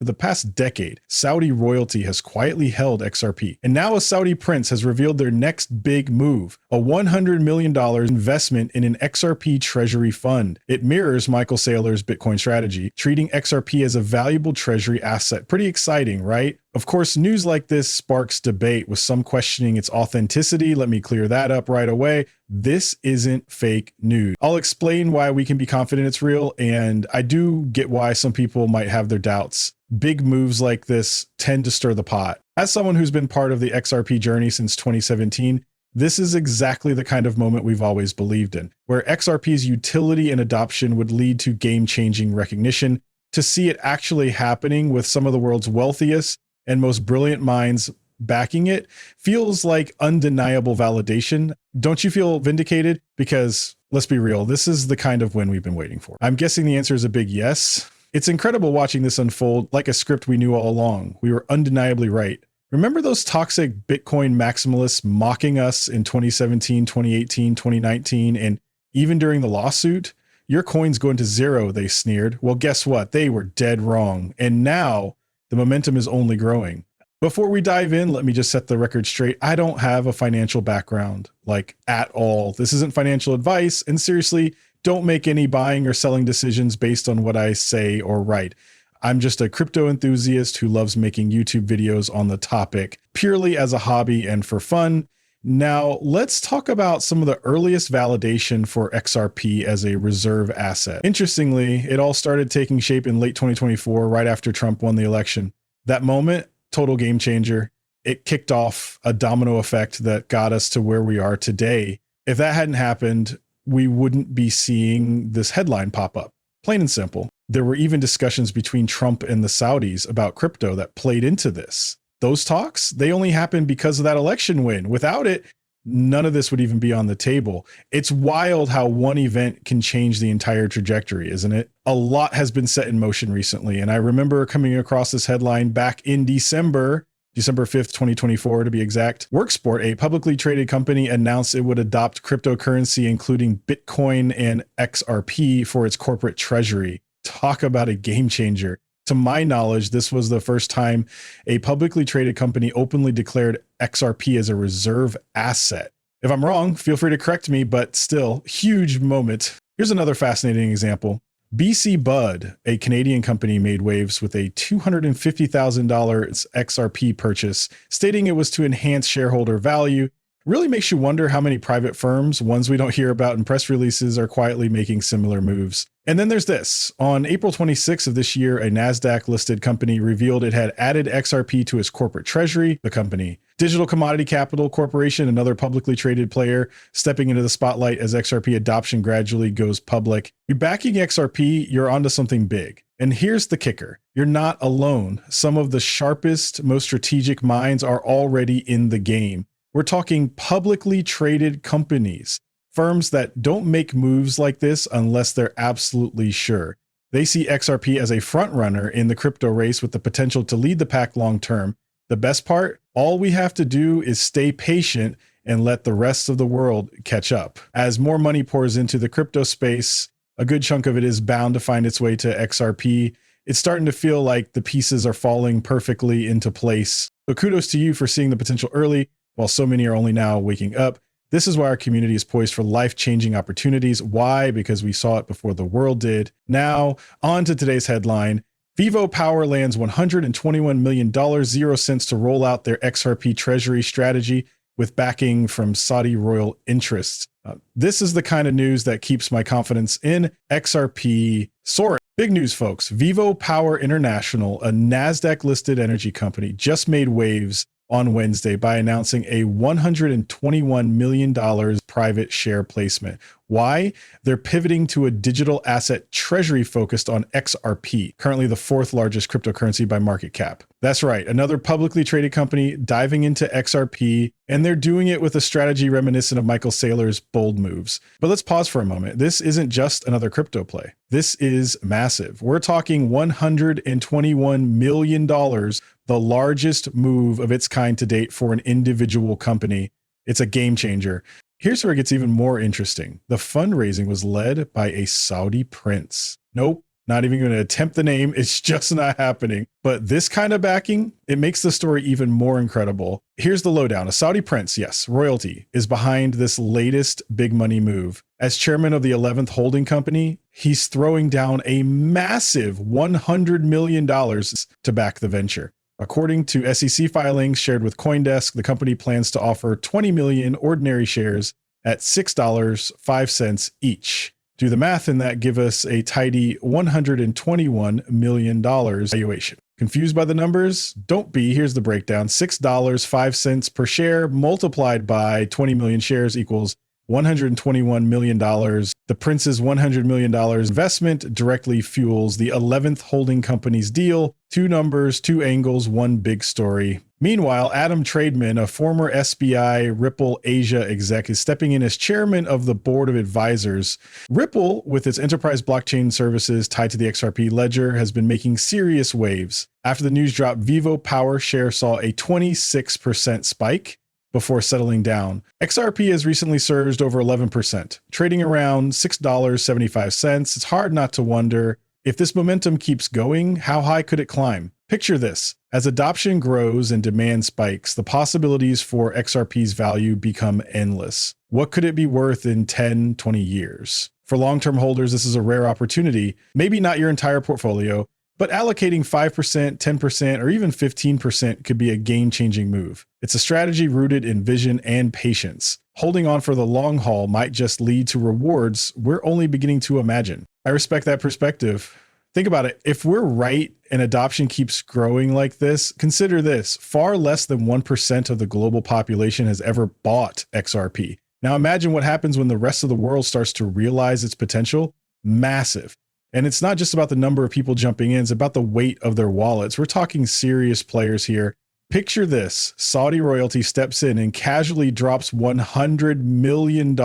For the past decade, Saudi royalty has quietly held XRP, and now a Saudi prince has revealed their next big move, a $100 million investment in an XRP Treasury fund. It mirrors Michael Saylor's Bitcoin strategy, treating XRP as a valuable Treasury asset. Pretty exciting, right? Of course, news like this sparks debate, with some questioning its authenticity. Let me clear that up right away. This isn't fake news. I'll explain why we can be confident it's real, and I do get why some people might have their doubts. Big moves like this tend to stir the pot. As someone who's been part of the XRP journey since 2017, this is exactly the kind of moment we've always believed in, where XRP's utility and adoption would lead to game-changing recognition. To see it actually happening with some of the world's wealthiest and most brilliant minds backing it feels like undeniable validation. Don't you feel vindicated? Because let's be real, this is the kind of win we've been waiting for. I'm guessing the answer is a big yes. It's incredible watching this unfold like a script we knew all along. We were undeniably right. Remember those toxic Bitcoin maximalists mocking us in 2017, 2018, 2019, and even during the lawsuit? Your coin's going to zero, they sneered. Well, guess what? They were dead wrong. And now the momentum is only growing. Before we dive in, let me just set the record straight. I don't have a financial background, like at all. This isn't financial advice, and seriously, don't make any buying or selling decisions based on what I say or write. I'm just a crypto enthusiast who loves making YouTube videos on the topic purely as a hobby and for fun. Now, let's talk about some of the earliest validation for XRP as a reserve asset. Interestingly, it all started taking shape in late 2024, right after Trump won the election. That moment, total game changer. It kicked off a domino effect that got us to where we are today. If that hadn't happened, we wouldn't be seeing this headline pop up. Plain and simple. There were even discussions between Trump and the Saudis about crypto that played into this. Those talks, they only happened because of that election win. Without it, none of this would even be on the table. It's wild how one event can change the entire trajectory, isn't it? A lot has been set in motion recently, and I remember coming across this headline back in December 5th, 2024 to be exact. Worksport, a publicly traded company, announced it would adopt cryptocurrency, including Bitcoin and XRP, for its corporate treasury. Talk about a game changer. To my knowledge, this was the first time a publicly traded company openly declared XRP as a reserve asset. If I'm wrong, feel free to correct me, but still, huge moment. Here's another fascinating example. BC Bud, a Canadian company, made waves with a $250,000 XRP purchase, stating it was to enhance shareholder value. Really makes you wonder how many private firms, ones we don't hear about in press releases, are quietly making similar moves. And then there's this. On April 26th of this year, a NASDAQ-listed company revealed it had added XRP to its corporate treasury. The company, Digital Commodity Capital Corporation, another publicly traded player, stepping into the spotlight as XRP adoption gradually goes public. You're backing XRP, you're onto something big. And here's the kicker. You're not alone. Some of the sharpest, most strategic minds are already in the game. We're talking publicly traded companies, firms that don't make moves like this unless they're absolutely sure. They see XRP as a front runner in the crypto race with the potential to lead the pack long term. The best part, all we have to do is stay patient and let the rest of the world catch up. As more money pours into the crypto space, a good chunk of it is bound to find its way to XRP. It's starting to feel like the pieces are falling perfectly into place. So kudos to you for seeing the potential early, while so many are only now waking up. This is why our community is poised for life-changing opportunities. Why? Because we saw it before the world did. Now, on to today's headline. Vivo Power lands $121 million, 0 cents to roll out their XRP Treasury strategy with backing from Saudi royal interests. This is the kind of news that keeps my confidence in XRP soaring. Big news, folks. Vivo Power International, a NASDAQ-listed energy company, just made waves on Wednesday by announcing a $121 million private share placement. Why? They're pivoting to a digital asset treasury focused on XRP, currently the 4th largest cryptocurrency by market cap. That's right, another publicly traded company diving into XRP, and they're doing it with a strategy reminiscent of Michael Saylor's bold moves. But let's pause for a moment. This isn't just another crypto play. This is massive. We're talking $121 million, the largest move of its kind to date for an individual company. It's a game changer. Here's where it gets even more interesting. The fundraising was led by a Saudi prince. Nope, Not even going to attempt the name. It's just not happening. But this kind of backing, it makes the story even more incredible. Here's the lowdown. A Saudi prince, yes, royalty, is behind this latest big money move. As chairman of the 11th holding company, he's throwing down a massive $100 million to back the venture. According to SEC filings shared with CoinDesk, the company plans to offer 20 million ordinary shares at $6.05 each. Do the math and that give us a tidy $121 million valuation. Confused by the numbers? Don't be. Here's the breakdown. $6.05 per share multiplied by 20 million shares equals $121 million. The prince's $100 million investment directly fuels the 11th holding company's deal. Two numbers, two angles, one big story. Meanwhile, Adam Trademan, a former SBI Ripple Asia exec, is stepping in as chairman of the board of advisors. Ripple, with its enterprise blockchain services tied to the XRP ledger, has been making serious waves. After the news dropped, Vivo Power share saw a 26% spike before settling down. XRP has recently surged over 11%, trading around $6.75. It's hard not to wonder, if this momentum keeps going, how high could it climb? Picture this. As adoption grows and demand spikes, the possibilities for XRP's value become endless. What could it be worth in 10, 20 years? For long-term holders, this is a rare opportunity. Maybe not your entire portfolio, but allocating 5%, 10%, or even 15% could be a game-changing move. It's a strategy rooted in vision and patience. Holding on for the long haul might just lead to rewards we're only beginning to imagine. I respect that perspective. Think about it. If we're right and adoption keeps growing like this, consider this. Far less than 1% of the global population has ever bought XRP. Now imagine what happens when the rest of the world starts to realize its potential. Massive. And it's not just about the number of people jumping in, it's about the weight of their wallets. We're talking serious players here. Picture this. Saudi royalty steps in and casually drops $100 million.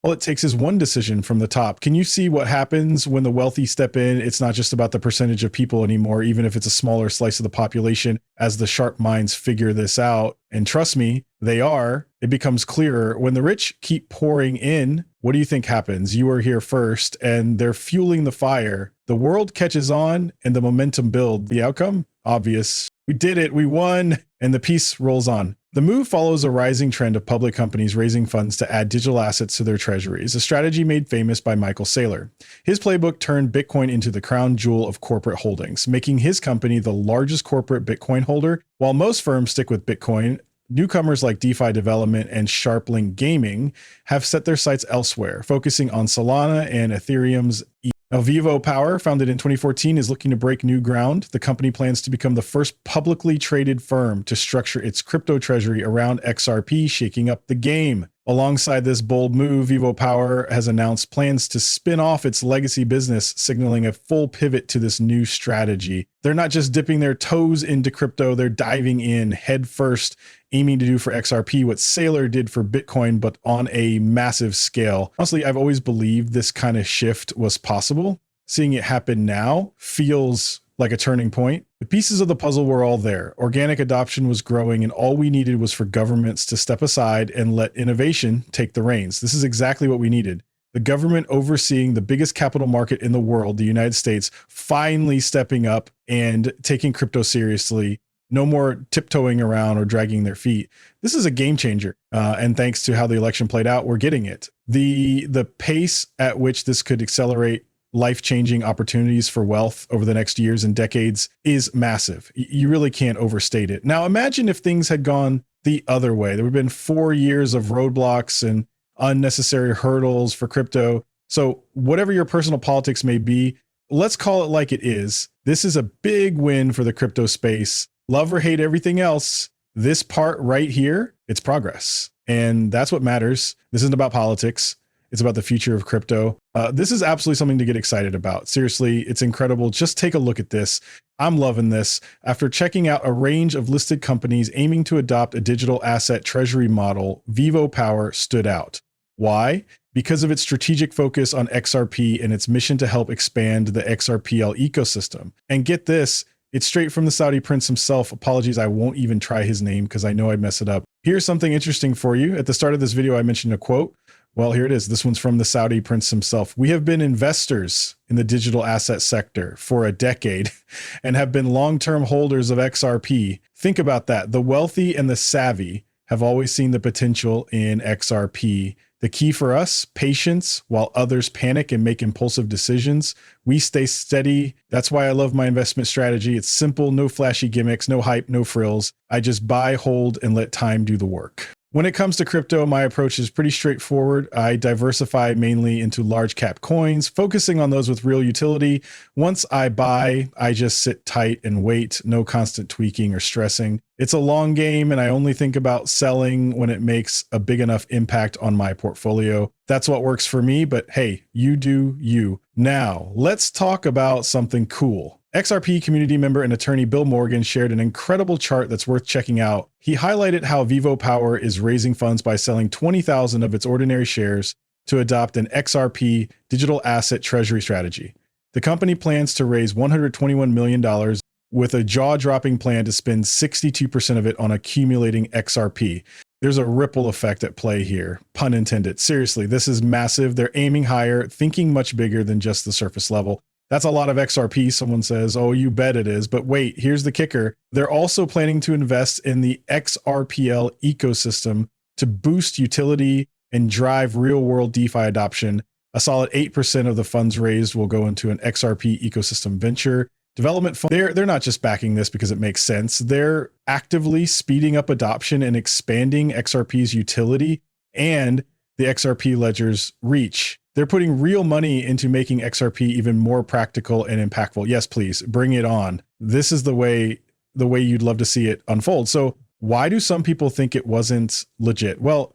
All it takes is one decision from the top. Can you see what happens when the wealthy step in? It's not just about the percentage of people anymore, even if it's a smaller slice of the population, as the sharp minds figure this out. And trust me, they are. It becomes clearer. When the rich keep pouring in, what do you think happens? You are here first, and they're fueling the fire. The world catches on, and the momentum builds. The outcome? Obvious. We did it. We won. And the piece rolls on. The move follows a rising trend of public companies raising funds to add digital assets to their treasuries, a strategy made famous by Michael Saylor. His playbook turned Bitcoin into the crown jewel of corporate holdings, making his company the largest corporate Bitcoin holder. While most firms stick with Bitcoin, newcomers like DeFi Development and Sharplink Gaming have set their sights elsewhere, focusing on Solana and Ethereum's Now, Vivo Power, founded in 2014, is looking to break new ground. The company plans to become the first publicly traded firm to structure its crypto treasury around XRP, shaking up the game. Alongside this bold move, Vivo Power has announced plans to spin off its legacy business, signaling a full pivot to this new strategy. They're not just dipping their toes into crypto, they're diving in head first, aiming to do for XRP what Saylor did for Bitcoin, but on a massive scale. Honestly, I've always believed this kind of shift was possible. Seeing it happen now feels like a turning point. The pieces of the puzzle were all there. Organic adoption was growing, and all we needed was for governments to step aside and let innovation take the reins. This is exactly what we needed. The government overseeing the biggest capital market in the world, the United States, finally stepping up and taking crypto seriously. No more tiptoeing around or dragging their feet. This is a game changer. And thanks to how the election played out, we're getting it. The pace at which this could accelerate life-changing opportunities for wealth over the next years and decades is massive. You really can't overstate it. Now, imagine if things had gone the other way. There would have been 4 years of roadblocks and unnecessary hurdles for crypto. So whatever your personal politics may be, let's call it like it is. This is a big win for the crypto space. Love or hate everything else, this part right here, it's progress. And that's what matters. This isn't about politics. It's about the future of crypto. This is absolutely something to get excited about. Seriously, it's incredible. Just take a look at this. I'm loving this. After checking out a range of listed companies aiming to adopt a digital asset treasury model, Vivo Power stood out. Why? Because of its strategic focus on XRP and its mission to help expand the XRPL ecosystem. And get this, it's straight from the Saudi prince himself. Apologies, I won't even try his name because I know I mess it up. Here's something interesting for you. At the start of this video, I mentioned a quote. Well, here it is. This one's from the Saudi prince himself. We have been investors in the digital asset sector for a decade and have been long-term holders of XRP. Think about that. The wealthy and the savvy have always seen the potential in XRP. The key for us, patience, while others panic and make impulsive decisions. We stay steady. That's why I love my investment strategy. It's simple, no flashy gimmicks, no hype, no frills. I just buy, hold, and let time do the work. When it comes to crypto, my approach is pretty straightforward. I diversify mainly into large cap coins, focusing on those with real utility. Once I buy, I just sit tight and wait, no constant tweaking or stressing. It's a long game, and I only think about selling when it makes a big enough impact on my portfolio. That's what works for me, but hey, you do you. Now, let's talk about something cool. XRP community member and attorney Bill Morgan shared an incredible chart that's worth checking out. He highlighted how Vivo Power is raising funds by selling 20,000 of its ordinary shares to adopt an XRP digital asset treasury strategy. The company plans to raise $121 million with a jaw-dropping plan to spend 62% of it on accumulating XRP. There's a ripple effect at play here, pun intended. Seriously, this is massive. They're aiming higher, thinking much bigger than just the surface level. That's a lot of XRP, someone says. Oh, you bet it is. But wait, here's the kicker. They're also planning to invest in the XRPL ecosystem to boost utility and drive real-world DeFi adoption. A solid 8% of the funds raised will go into an XRP ecosystem venture development fund. They're not just backing this because it makes sense. They're actively speeding up adoption and expanding XRP's utility and the XRP ledger's reach. They're putting real money into making XRP even more practical and impactful. Yes, please bring it on. This is the way you'd love to see it unfold. So why do some people think it wasn't legit? Well,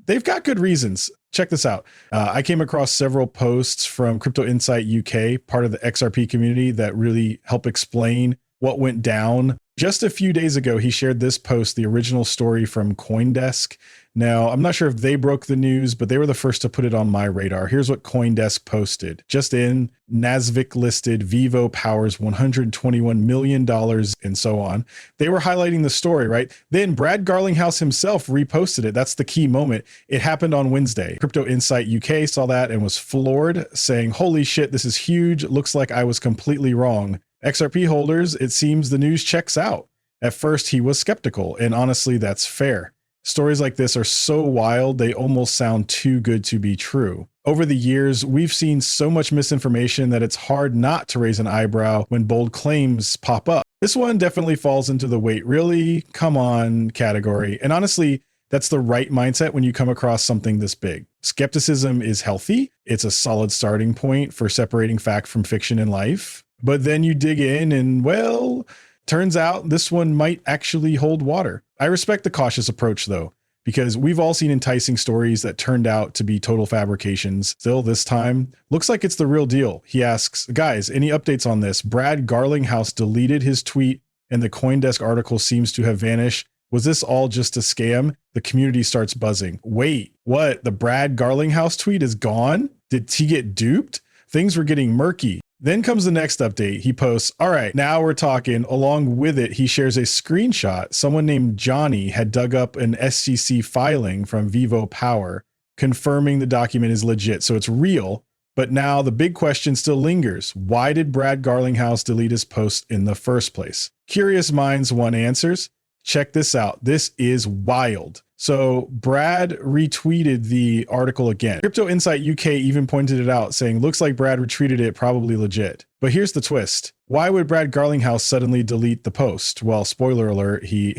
they've got good reasons. Check this out. I came across several posts from Crypto Insight UK, part of the XRP community, that really help explain what went down. Just a few days ago, he shared this post, the original story from CoinDesk. Now, I'm not sure if they broke the news, but they were the first to put it on my radar. Here's what CoinDesk posted. Just in, Nasdaq listed Vivo Power's $121 million and so on. They were highlighting the story, right? Then Brad Garlinghouse himself reposted it. That's the key moment. It happened on Wednesday. Crypto Insight UK saw that and was floored, saying, holy shit, this is huge. Looks like I was completely wrong. XRP holders, it seems the news checks out. At first, he was skeptical, and honestly, that's fair. Stories like this are so wild, they almost sound too good to be true. Over the years, we've seen so much misinformation that it's hard not to raise an eyebrow when bold claims pop up. This one definitely falls into the wait, really? Come on category. And honestly, that's the right mindset when you come across something this big. Skepticism is healthy. It's a solid starting point for separating fact from fiction in life. But then you dig in and, well, turns out this one might actually hold water. I respect the cautious approach, though, because we've all seen enticing stories that turned out to be total fabrications. Still, this time, looks like it's the real deal. He asks, guys, any updates on this? Brad Garlinghouse deleted his tweet and the CoinDesk article seems to have vanished. Was this all just a scam? The community starts buzzing. Wait, what? The Brad Garlinghouse tweet is gone? Did he get duped? Things were getting murky. Then comes the next update. He posts, all right, now we're talking. Along with it, he shares a screenshot. Someone named Johnny had dug up an SEC filing from Vivo Power, confirming the document is legit. So it's real. But now the big question still lingers. Why did Brad Garlinghouse delete his post in the first place? Curious minds want answers. Check this out. This is wild. So Brad retweeted the article again. Crypto Insight UK even pointed it out, saying, looks like Brad retweeted it, probably legit. But here's the twist. Why would Brad Garlinghouse suddenly delete the post? Well, spoiler alert, he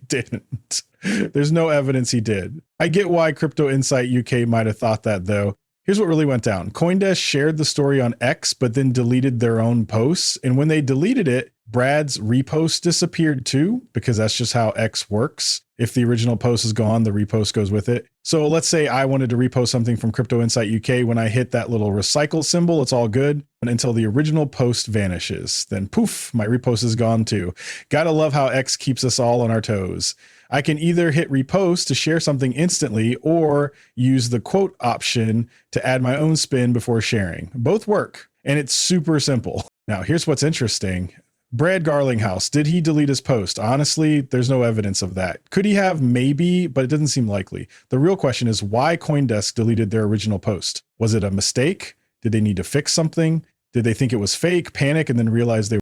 didn't. There's no evidence he did. I get why Crypto Insight UK might have thought that, though. Here's what really went down. CoinDesk shared the story on X, but then deleted their own posts. And when they deleted it, Brad's repost disappeared too, because that's just how X works. If the original post is gone, the repost goes with it. So let's say I wanted to repost something from Crypto Insight UK. When I hit that little recycle symbol, it's all good until the original post vanishes. Then poof, my repost is gone too. Gotta love how X keeps us all on our toes. I can either hit repost to share something instantly or use the quote option to add my own spin before sharing. Both work, and it's super simple. Now, here's what's interesting. Brad Garlinghouse, did he delete his post? Honestly, there's no evidence of that. Could he have? Maybe, but it doesn't seem likely. The real question is why CoinDesk deleted their original post. Was it a mistake? Did they need to fix something? Did they think it was fake, panic, and then realize they